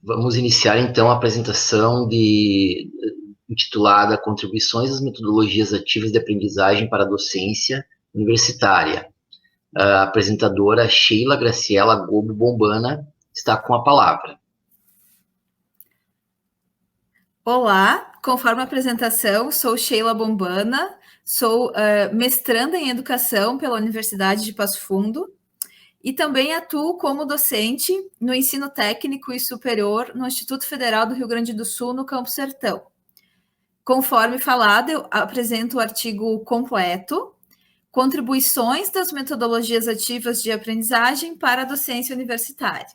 Vamos iniciar, então, a apresentação intitulada Contribuições às Metodologias Ativas de Aprendizagem para a Docência Universitária. A apresentadora Sheila Graciela Gobo Bombana está com a palavra. Olá, conforme a apresentação, sou Sheila Bombana, sou mestranda em Educação pela Universidade de Passo Fundo e também atuo como docente no ensino técnico e superior no Instituto Federal do Rio Grande do Sul, no Campo Sertão. Conforme falado, eu apresento o artigo completo, Contribuições das Metodologias Ativas de Aprendizagem para a Docência Universitária,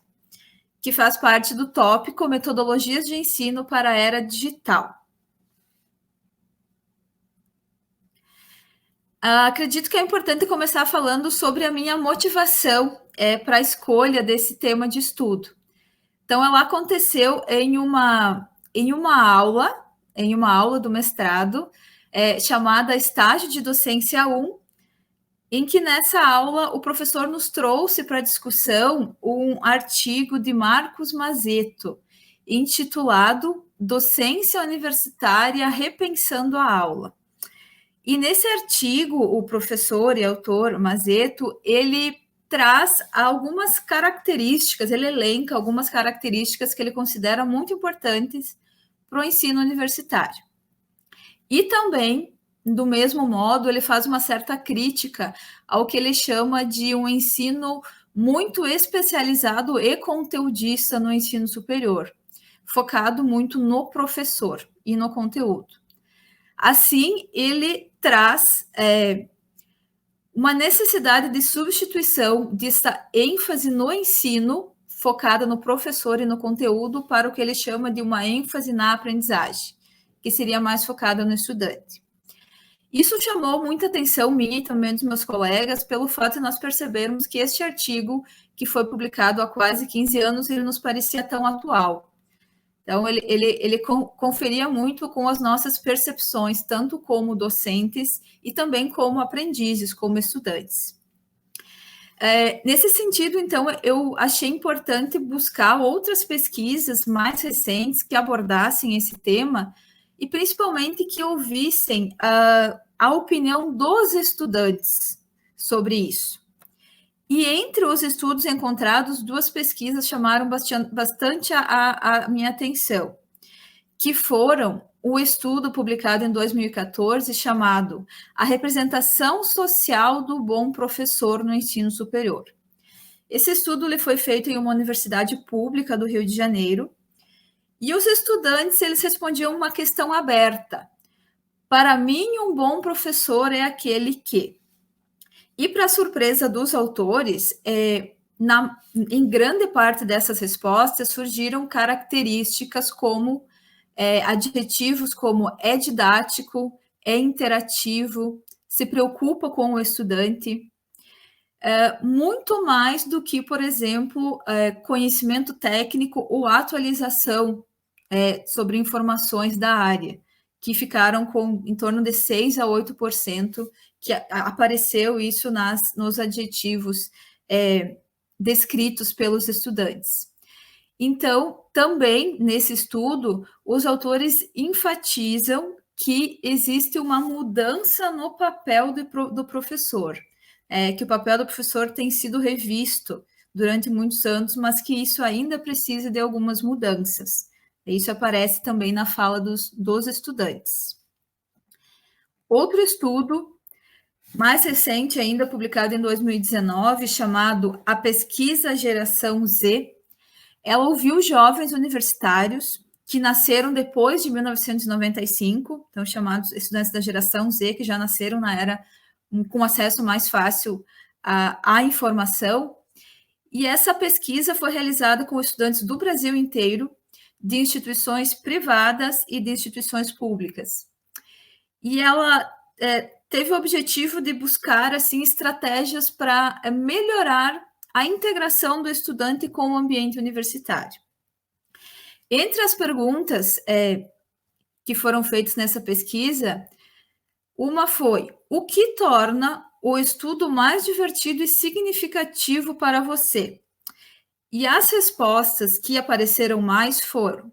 que faz parte do tópico Metodologias de Ensino para a Era Digital. Acredito que é importante começar falando sobre a minha motivação para a escolha desse tema de estudo. Então, ela aconteceu em uma aula do mestrado, chamada Estágio de Docência 1, em que nessa aula o professor nos trouxe para discussão um artigo de Marcos Mazetto, intitulado Docência Universitária Repensando a Aula. E nesse artigo, o professor e autor Mazetto, ele traz algumas características, ele elenca algumas características que ele considera muito importantes para o ensino universitário. E também, do mesmo modo, ele faz uma certa crítica ao que ele chama de um ensino muito especializado e conteudista no ensino superior, focado muito no professor e no conteúdo. Assim, ele traz uma necessidade de substituição desta ênfase no ensino, focada no professor e no conteúdo, para o que ele chama de uma ênfase na aprendizagem, que seria mais focada no estudante. Isso chamou muita atenção minha e também dos meus colegas, pelo fato de nós percebermos que este artigo, que foi publicado há quase 15 anos, ele nos parecia tão atual. Então, ele conferia muito com as nossas percepções, tanto como docentes e também como aprendizes, como estudantes. Nesse sentido, então, eu achei importante buscar outras pesquisas mais recentes que abordassem esse tema e, principalmente, que ouvissem a opinião dos estudantes sobre isso. E entre os estudos encontrados, duas pesquisas chamaram bastante a minha atenção, que foram o estudo publicado em 2014, chamado A Representação Social do Bom Professor no Ensino Superior. Esse estudo ele foi feito em uma universidade pública do Rio de Janeiro, e os estudantes eles respondiam uma questão aberta. Para mim, um bom professor é aquele que... E, para surpresa dos autores, em grande parte dessas respostas surgiram características como adjetivos como é didático, é interativo, se preocupa com o estudante, muito mais do que, por exemplo, conhecimento técnico ou atualização sobre informações da área, que ficaram com em torno de 6 a 8%, que apareceu isso nos adjetivos descritos pelos estudantes. Então, também nesse estudo, os autores enfatizam que existe uma mudança no papel do professor, que o papel do professor tem sido revisto durante muitos anos, mas que isso ainda precisa de algumas mudanças. Isso aparece também na fala dos estudantes. Outro estudo, mais recente ainda, publicado em 2019, chamado A Pesquisa Geração Z, ela ouviu jovens universitários que nasceram depois de 1995, então chamados estudantes da Geração Z, que já nasceram na era com acesso mais fácil à informação, e essa pesquisa foi realizada com estudantes do Brasil inteiro, de instituições privadas e de instituições públicas. E ela teve o objetivo de buscar assim, estratégias para melhorar a integração do estudante com o ambiente universitário. Entre as perguntas que foram feitas nessa pesquisa, uma foi: o que torna o estudo mais divertido e significativo para você? E as respostas que apareceram mais foram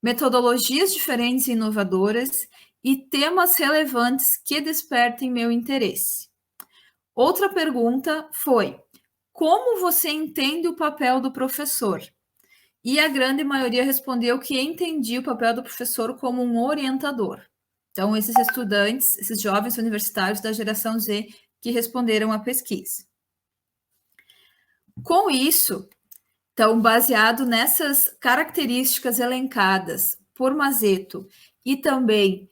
metodologias diferentes e inovadoras e temas relevantes que despertem meu interesse. Outra pergunta foi: como você entende o papel do professor? E a grande maioria respondeu que entendia o papel do professor como um orientador. Então, esses estudantes, esses jovens universitários da geração Z que responderam à pesquisa. Com isso, então, baseado nessas características elencadas por Mazeto e também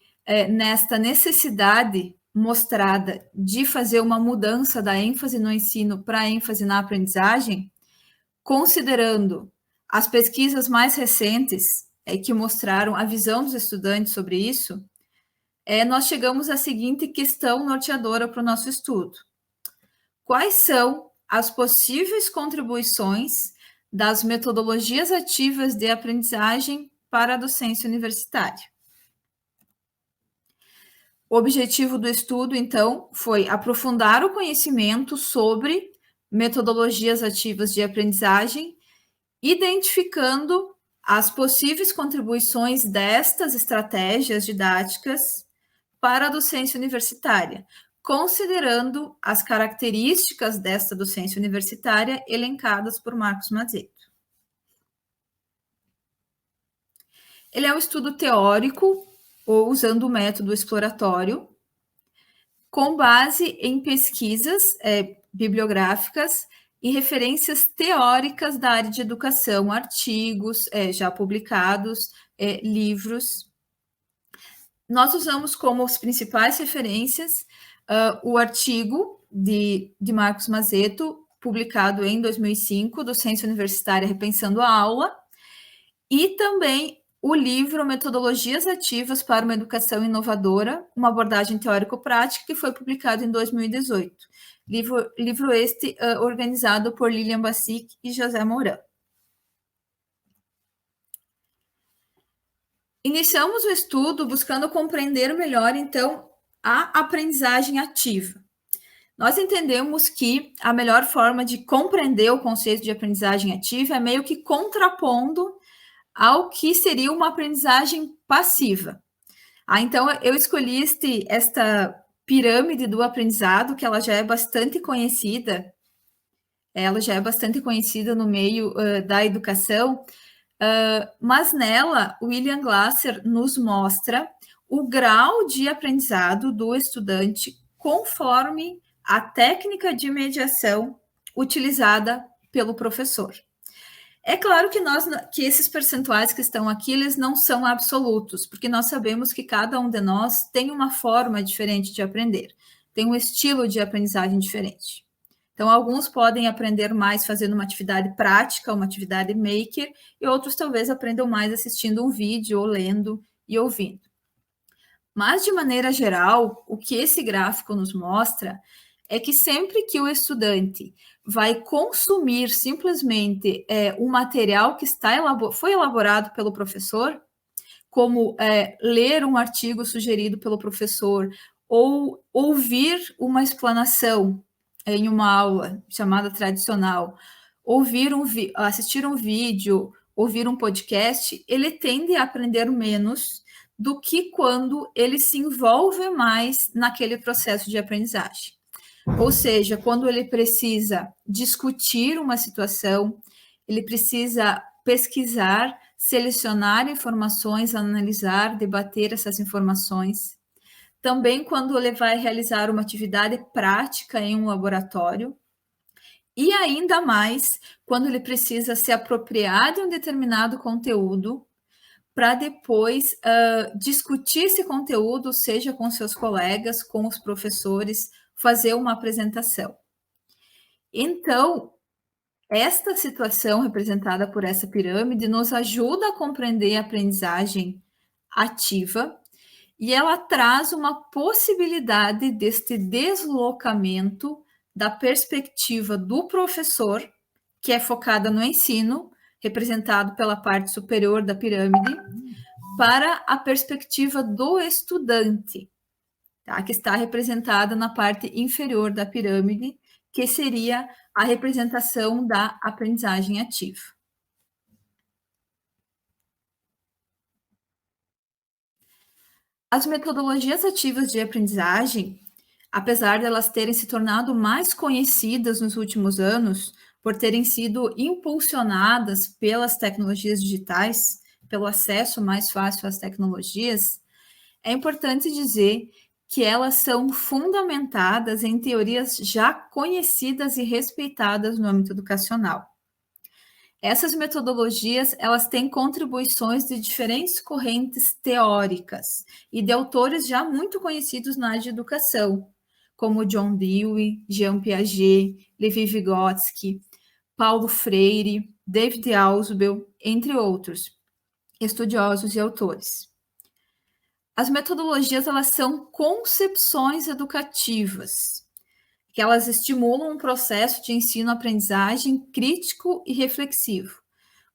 nesta necessidade mostrada de fazer uma mudança da ênfase no ensino para a ênfase na aprendizagem, considerando as pesquisas mais recentes que mostraram a visão dos estudantes sobre isso, nós chegamos à seguinte questão norteadora para o nosso estudo. Quais são as possíveis contribuições das metodologias ativas de aprendizagem para a docência universitária? O objetivo do estudo, então, foi aprofundar o conhecimento sobre metodologias ativas de aprendizagem, identificando as possíveis contribuições destas estratégias didáticas para a docência universitária, considerando as características desta docência universitária elencadas por Marcos Mazeto. Ele é um estudo teórico, ou usando o método exploratório, com base em pesquisas bibliográficas e referências teóricas da área de educação, artigos já publicados, livros. Nós usamos como as principais referências o artigo de Marcos Mazeto, publicado em 2005, Docência Universitária Repensando a Aula, e também o livro Metodologias Ativas para uma Educação Inovadora, uma abordagem teórico-prática, que foi publicado em 2018. Livro este organizado por Lilian Bassic e José Mourão. Iniciamos o estudo buscando compreender melhor, então, a aprendizagem ativa. Nós entendemos que a melhor forma de compreender o conceito de aprendizagem ativa é meio que contrapondo ao que seria uma aprendizagem passiva. Então, eu escolhi esta pirâmide do aprendizado, que ela já é bastante conhecida, no meio da educação, mas nela, William Glasser nos mostra o grau de aprendizado do estudante conforme a técnica de mediação utilizada pelo professor. É claro que esses percentuais que estão aqui, eles não são absolutos, porque nós sabemos que cada um de nós tem uma forma diferente de aprender, tem um estilo de aprendizagem diferente. Então, alguns podem aprender mais fazendo uma atividade prática, uma atividade maker, e outros talvez aprendam mais assistindo um vídeo, ou lendo e ouvindo. Mas, de maneira geral, o que esse gráfico nos mostra é que sempre que o estudante vai consumir simplesmente um material que foi elaborado pelo professor, como ler um artigo sugerido pelo professor, ou ouvir uma explanação em uma aula chamada tradicional, assistir um vídeo, ouvir um podcast, ele tende a aprender menos do que quando ele se envolve mais naquele processo de aprendizagem. Ou seja, quando ele precisa discutir uma situação, ele precisa pesquisar, selecionar informações, analisar, debater essas informações. Também quando ele vai realizar uma atividade prática em um laboratório. E ainda mais quando ele precisa se apropriar de um determinado conteúdo para depois discutir esse conteúdo, seja com seus colegas, com os professores, fazer uma apresentação. Então, esta situação representada por essa pirâmide nos ajuda a compreender a aprendizagem ativa e ela traz uma possibilidade deste deslocamento da perspectiva do professor, que é focada no ensino, representado pela parte superior da pirâmide, para a perspectiva do estudante, tá? Que está representada na parte inferior da pirâmide, que seria a representação da aprendizagem ativa. As metodologias ativas de aprendizagem, apesar de elas terem se tornado mais conhecidas nos últimos anos, por terem sido impulsionadas pelas tecnologias digitais, pelo acesso mais fácil às tecnologias, é importante dizer que elas são fundamentadas em teorias já conhecidas e respeitadas no âmbito educacional. Essas metodologias, elas têm contribuições de diferentes correntes teóricas e de autores já muito conhecidos na área de educação, como John Dewey, Jean Piaget, Levi Vygotsky, Paulo Freire, David Ausubel, entre outros estudiosos e autores. As metodologias, elas são concepções educativas, que elas estimulam um processo de ensino-aprendizagem crítico e reflexivo,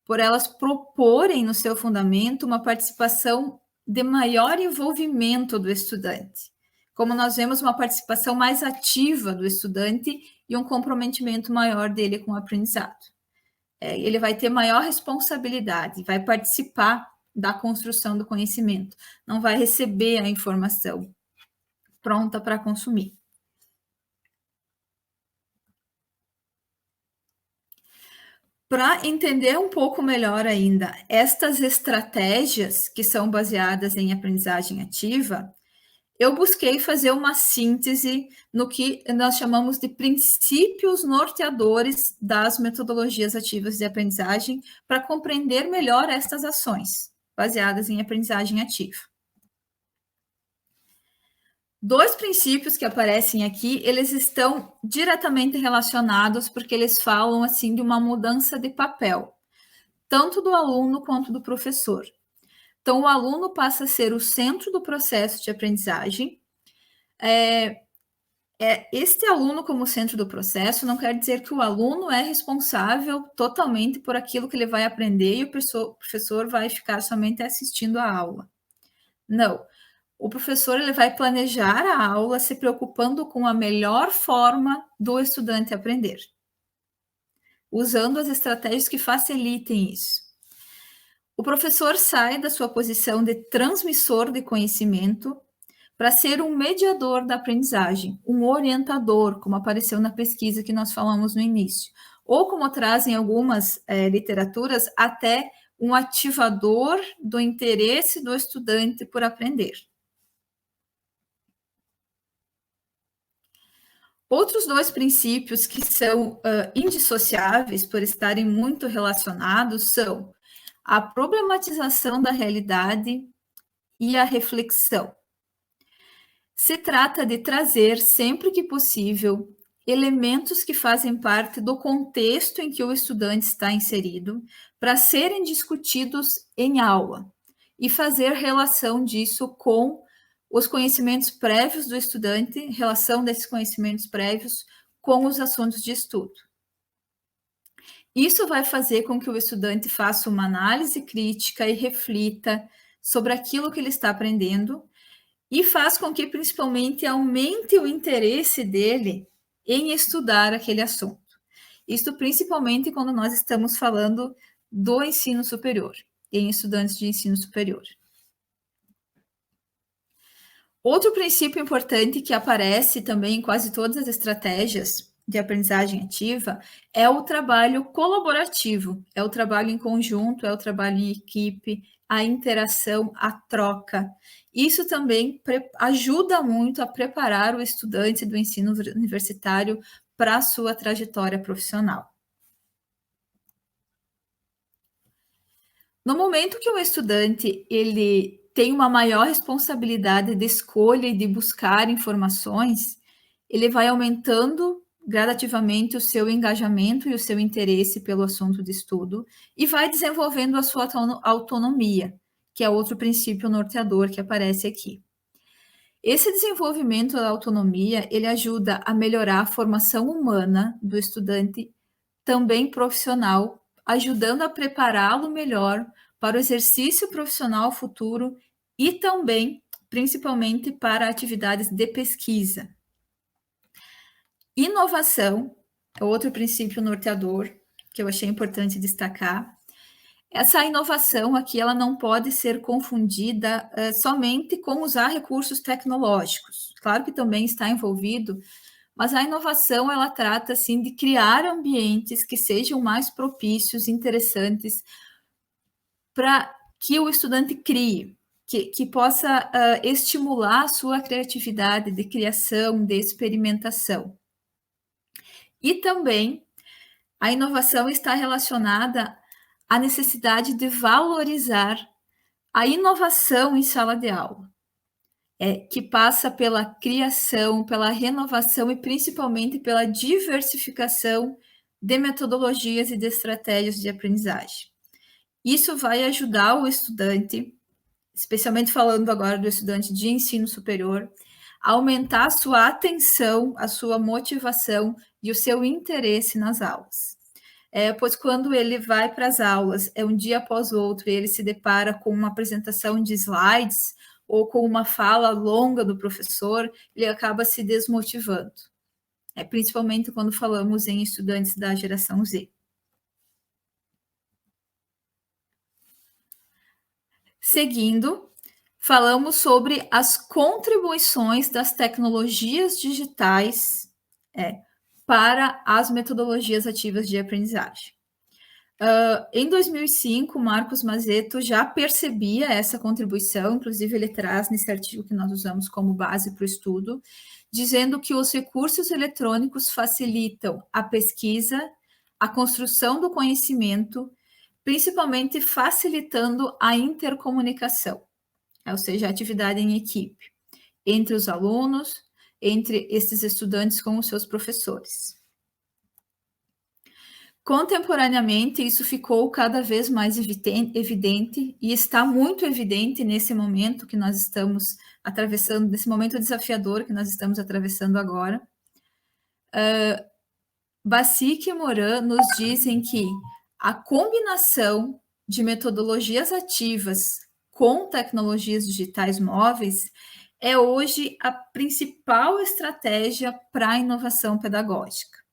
por elas proporem no seu fundamento uma participação de maior envolvimento do estudante. Como nós vemos, uma participação mais ativa do estudante e um comprometimento maior dele com o aprendizado. Ele vai ter maior responsabilidade, vai participar da construção do conhecimento, não vai receber a informação pronta para consumir. Para entender um pouco melhor ainda estas estratégias que são baseadas em aprendizagem ativa, eu busquei fazer uma síntese no que nós chamamos de princípios norteadores das metodologias ativas de aprendizagem para compreender melhor estas ações baseadas em aprendizagem ativa. 2 princípios que aparecem aqui, eles estão diretamente relacionados porque eles falam assim de uma mudança de papel, tanto do aluno quanto do professor. Então, o aluno passa a ser o centro do processo de aprendizagem. Este aluno como centro do processo não quer dizer que o aluno é responsável totalmente por aquilo que ele vai aprender e o professor vai ficar somente assistindo a aula. Não. O professor ele vai planejar a aula se preocupando com a melhor forma do estudante aprender, usando as estratégias que facilitem isso. O professor sai da sua posição de transmissor de conhecimento para ser um mediador da aprendizagem, um orientador, como apareceu na pesquisa que nós falamos no início, ou como trazem algumas literaturas, até um ativador do interesse do estudante por aprender. Outros 2 princípios que são indissociáveis por estarem muito relacionados são a problematização da realidade e a reflexão. Se trata de trazer, sempre que possível, elementos que fazem parte do contexto em que o estudante está inserido para serem discutidos em aula e fazer relação disso com os conhecimentos prévios do estudante, relação desses conhecimentos prévios com os assuntos de estudo. Isso vai fazer com que o estudante faça uma análise crítica e reflita sobre aquilo que ele está aprendendo e faz com que, principalmente, aumente o interesse dele em estudar aquele assunto. Isso principalmente quando nós estamos falando do ensino superior, em estudantes de ensino superior. Outro princípio importante que aparece também em quase todas as estratégias de aprendizagem ativa é o trabalho colaborativo, é o trabalho em conjunto, é o trabalho em equipe, a interação, a troca. Isso também ajuda muito a preparar o estudante do ensino universitário para a sua trajetória profissional. No momento que o estudante ele tem uma maior responsabilidade de escolha e de buscar informações, ele vai aumentando gradativamente o seu engajamento e o seu interesse pelo assunto de estudo e vai desenvolvendo a sua autonomia, que é outro princípio norteador que aparece aqui. Esse desenvolvimento da autonomia, ele ajuda a melhorar a formação humana do estudante, também profissional, ajudando a prepará-lo melhor para o exercício profissional futuro e também, principalmente, para atividades de pesquisa. Inovação é outro princípio norteador que eu achei importante destacar. Essa inovação aqui, ela não pode ser confundida somente com usar recursos tecnológicos. Claro que também está envolvido, mas a inovação, ela trata, assim, de criar ambientes que sejam mais propícios, interessantes, para que o estudante crie, que possa estimular a sua criatividade de criação, de experimentação. E também a inovação está relacionada à necessidade de valorizar a inovação em sala de aula, que passa pela criação, pela renovação e principalmente pela diversificação de metodologias e de estratégias de aprendizagem. Isso vai ajudar o estudante, especialmente falando agora do estudante de ensino superior, a aumentar a sua atenção, a sua motivação e o seu interesse nas aulas. Pois quando ele vai para as aulas, um dia após o outro, e ele se depara com uma apresentação de slides ou com uma fala longa do professor, ele acaba se desmotivando. Principalmente quando falamos em estudantes da geração Z. Seguindo, falamos sobre as contribuições das tecnologias digitais para as metodologias ativas de aprendizagem. Em 2005, Marcos Mazzetto já percebia essa contribuição, inclusive ele traz nesse artigo que nós usamos como base para o estudo, dizendo que os recursos eletrônicos facilitam a pesquisa, a construção do conhecimento, principalmente facilitando a intercomunicação, ou seja, a atividade em equipe, entre os alunos, entre esses estudantes com os seus professores. Contemporaneamente, isso ficou cada vez mais evidente e está muito evidente nesse momento que nós estamos atravessando, nesse momento desafiador que nós estamos atravessando agora. Bassic e Morin nos dizem que a combinação de metodologias ativas com tecnologias digitais móveis é hoje a principal estratégia para a inovação pedagógica.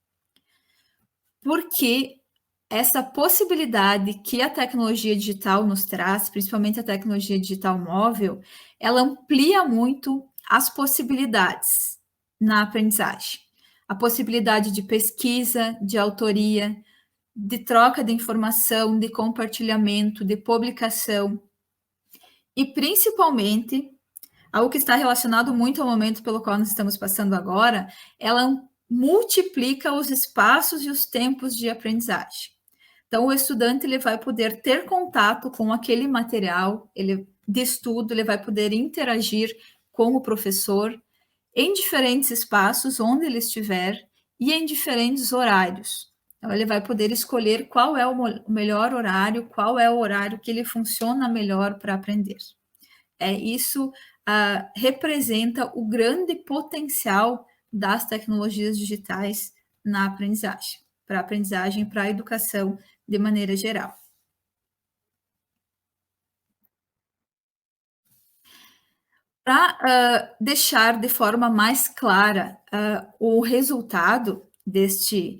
Porque essa possibilidade que a tecnologia digital nos traz, principalmente a tecnologia digital móvel, ela amplia muito as possibilidades na aprendizagem. A possibilidade de pesquisa, de autoria, de troca de informação, de compartilhamento, de publicação. E, principalmente, algo que está relacionado muito ao momento pelo qual nós estamos passando agora, ela multiplica os espaços e os tempos de aprendizagem. Então, o estudante ele vai poder ter contato com aquele material de estudo, ele vai poder interagir com o professor em diferentes espaços, onde ele estiver, e em diferentes horários. Então, ele vai poder escolher qual é o melhor horário, qual é o horário que ele funciona melhor para aprender. Isso representa o grande potencial das tecnologias digitais na aprendizagem, para a educação de maneira geral. Para deixar de forma mais clara o resultado deste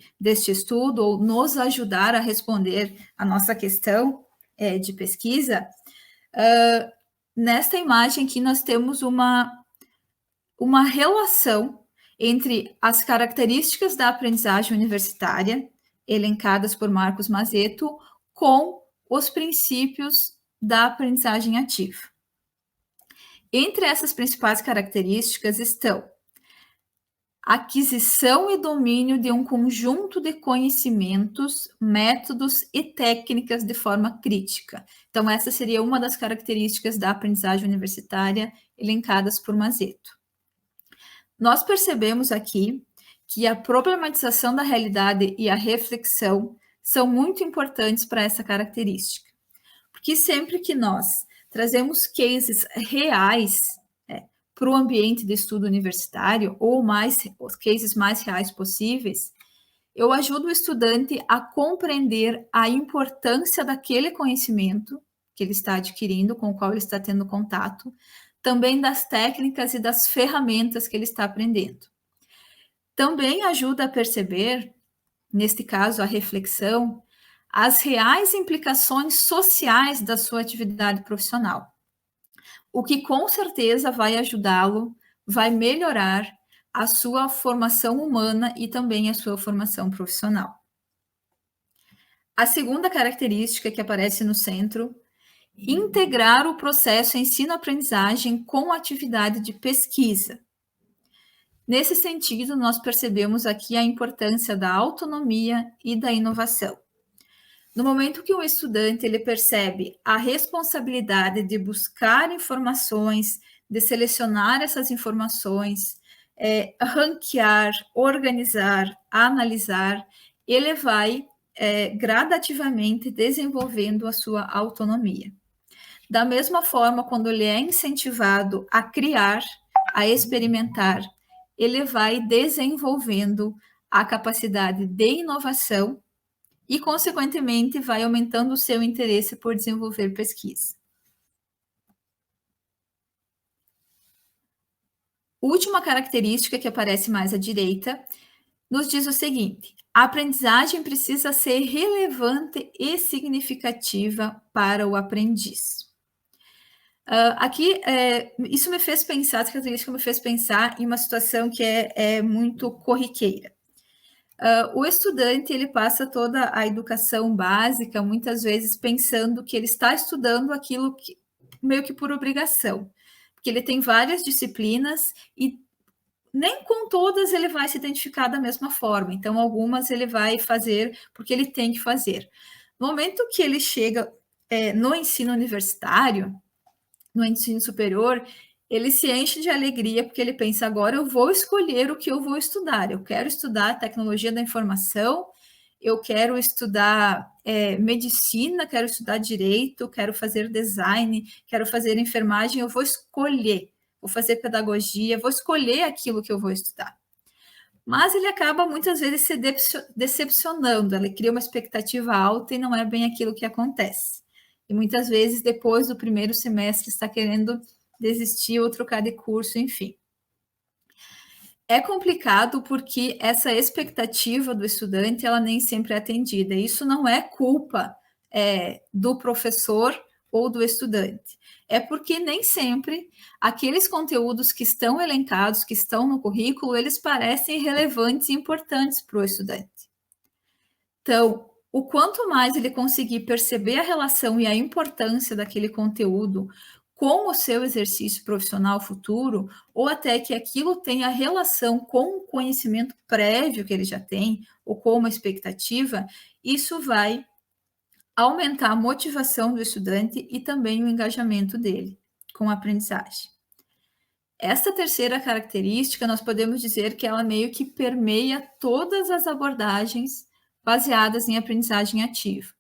estudo, ou nos ajudar a responder a nossa questão de pesquisa, nesta imagem aqui nós temos uma relação entre as características da aprendizagem universitária, elencadas por Marcos Mazzetto, com os princípios da aprendizagem ativa. Entre essas principais características estão a aquisição e domínio de um conjunto de conhecimentos, métodos e técnicas de forma crítica. Então, essa seria uma das características da aprendizagem universitária elencadas por Mazzetto. Nós percebemos aqui que a problematização da realidade e a reflexão são muito importantes para essa característica, porque sempre que nós trazemos cases reais para o ambiente de estudo universitário, ou os cases mais reais possíveis, eu ajudo o estudante a compreender a importância daquele conhecimento que ele está adquirindo, com o qual ele está tendo contato, também das técnicas e das ferramentas que ele está aprendendo. também ajuda a perceber, neste caso, a reflexão, as reais implicações sociais da sua atividade profissional, o que com certeza vai ajudá-lo, vai melhorar a sua formação humana e também a sua formação profissional. A segunda característica que aparece no centro, integrar o processo ensino-aprendizagem com a atividade de pesquisa. Nesse sentido, nós percebemos aqui a importância da autonomia e da inovação. No momento que o estudante ele percebe a responsabilidade de buscar informações, de selecionar essas informações, ranquear, organizar, analisar, ele vai gradativamente desenvolvendo a sua autonomia. Da mesma forma, quando ele é incentivado a criar, a experimentar, ele vai desenvolvendo a capacidade de inovação e, consequentemente, vai aumentando o seu interesse por desenvolver pesquisa. Última característica que aparece mais à direita nos diz o seguinte: a aprendizagem precisa ser relevante e significativa para o aprendiz. Aqui, isso me fez pensar, essa característica me fez pensar em uma situação que é muito corriqueira. O estudante, ele passa toda a educação básica, muitas vezes pensando que ele está estudando aquilo que, meio que por obrigação, porque ele tem várias disciplinas e nem com todas ele vai se identificar da mesma forma, então algumas ele vai fazer porque ele tem que fazer. No momento que ele chega no ensino universitário, no ensino superior, ele se enche de alegria porque ele pensa, agora eu vou escolher o que eu vou estudar. Eu quero estudar tecnologia da informação, eu quero estudar medicina, quero estudar direito, quero fazer design, quero fazer enfermagem, eu vou escolher, vou fazer pedagogia, vou escolher aquilo que eu vou estudar. Mas ele acaba muitas vezes se decepcionando, ele cria uma expectativa alta e não é bem aquilo que acontece. E muitas vezes, depois do primeiro semestre, está querendo desistir ou trocar de curso, enfim. É complicado porque essa expectativa do estudante, ela nem sempre é atendida. Isso não é culpa do professor ou do estudante. É porque nem sempre aqueles conteúdos que estão elencados, que estão no currículo, eles parecem relevantes e importantes para o estudante. Então, o quanto mais ele conseguir perceber a relação e a importância daquele conteúdo com o seu exercício profissional futuro, ou até que aquilo tenha relação com o conhecimento prévio que ele já tem, ou com uma expectativa, isso vai aumentar a motivação do estudante e também o engajamento dele com a aprendizagem. Essa terceira característica, nós podemos dizer que ela meio que permeia todas as abordagens baseadas em aprendizagem ativa,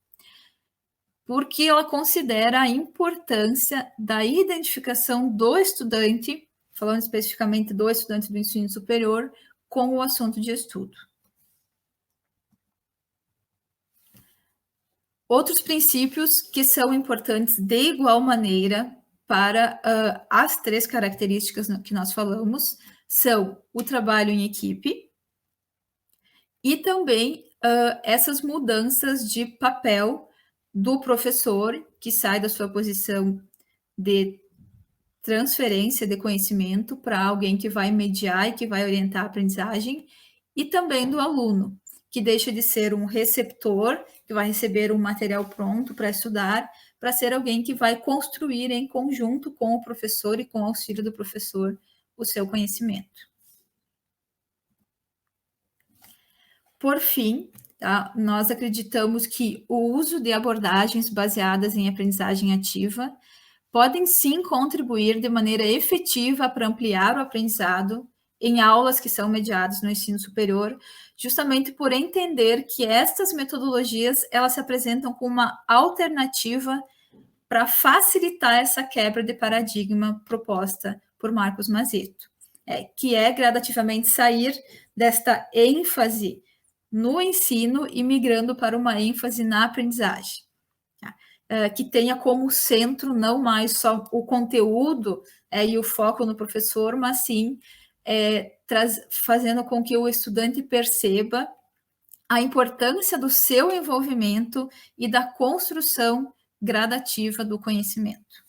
porque ela considera a importância da identificação do estudante, falando especificamente do estudante do ensino superior, com o assunto de estudo. Outros princípios que são importantes de igual maneira para as três características que nós falamos são o trabalho em equipe e também essas mudanças de papel do professor, que sai da sua posição de transferência de conhecimento para alguém que vai mediar e que vai orientar a aprendizagem, e também do aluno, que deixa de ser um receptor, que vai receber um material pronto para estudar, para ser alguém que vai construir em conjunto com o professor e com o auxílio do professor o seu conhecimento. Por fim, tá, nós acreditamos que o uso de abordagens baseadas em aprendizagem ativa podem sim contribuir de maneira efetiva para ampliar o aprendizado em aulas que são mediadas no ensino superior, justamente por entender que estas metodologias elas se apresentam como uma alternativa para facilitar essa quebra de paradigma proposta por Marcos Mazzetto, que é gradativamente sair desta ênfase no ensino e migrando para uma ênfase na aprendizagem, que tenha como centro não mais só o conteúdo e o foco no professor, mas sim fazendo com que o estudante perceba a importância do seu envolvimento e da construção gradativa do conhecimento.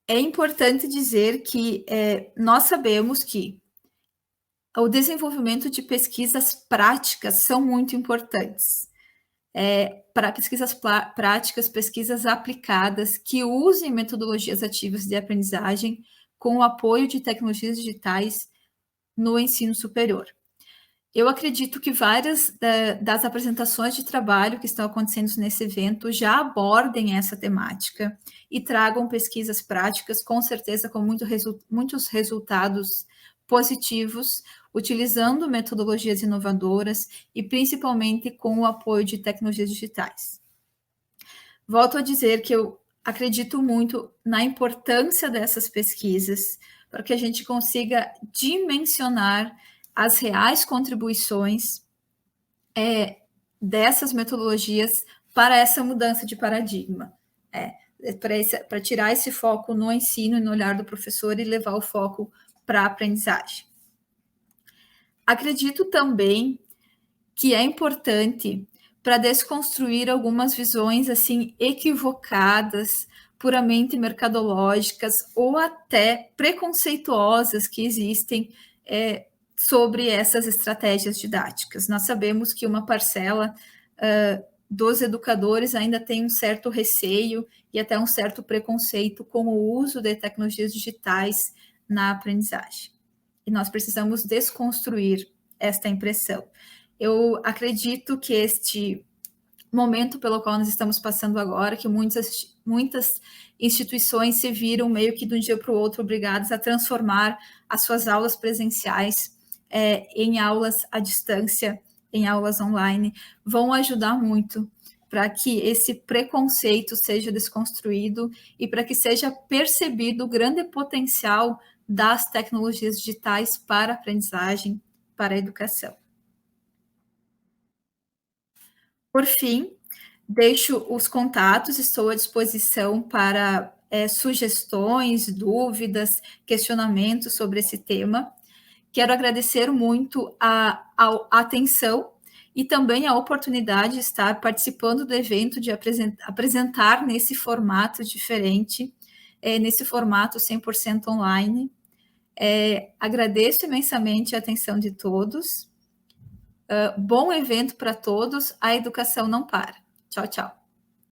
É importante dizer que nós sabemos que o desenvolvimento de pesquisas práticas são muito importantes. Para pesquisas práticas, pesquisas aplicadas, que usem metodologias ativas de aprendizagem com o apoio de tecnologias digitais no ensino superior. Eu acredito que várias das apresentações de trabalho que estão acontecendo nesse evento já abordem essa temática e tragam pesquisas práticas, com certeza com muitos resultados positivos, utilizando metodologias inovadoras e principalmente com o apoio de tecnologias digitais. Volto a dizer que eu acredito muito na importância dessas pesquisas para que a gente consiga dimensionar as reais contribuições dessas metodologias para essa mudança de paradigma, para tirar esse foco no ensino e no olhar do professor e levar o foco para a aprendizagem. Acredito também que é importante para desconstruir algumas visões assim equivocadas, puramente mercadológicas ou até preconceituosas que existem sobre essas estratégias didáticas. Nós sabemos que uma parcela dos educadores ainda tem um certo receio e até um certo preconceito com o uso de tecnologias digitais na aprendizagem. E nós precisamos desconstruir esta impressão. Eu acredito que este momento pelo qual nós estamos passando agora, que muitas instituições se viram meio que de um dia para o outro obrigadas a transformar as suas aulas presenciais em aulas à distância, em aulas online, vão ajudar muito para que esse preconceito seja desconstruído e para que seja percebido o grande potencial das tecnologias digitais para a aprendizagem, para a educação. Por fim, deixo os contatos, estou à disposição para sugestões, dúvidas, questionamentos sobre esse tema. Quero agradecer muito a atenção e também a oportunidade de estar participando do evento, de apresentar nesse formato diferente, nesse formato 100% online. Agradeço imensamente a atenção de todos. Bom evento para todos. A educação não para. Tchau, tchau.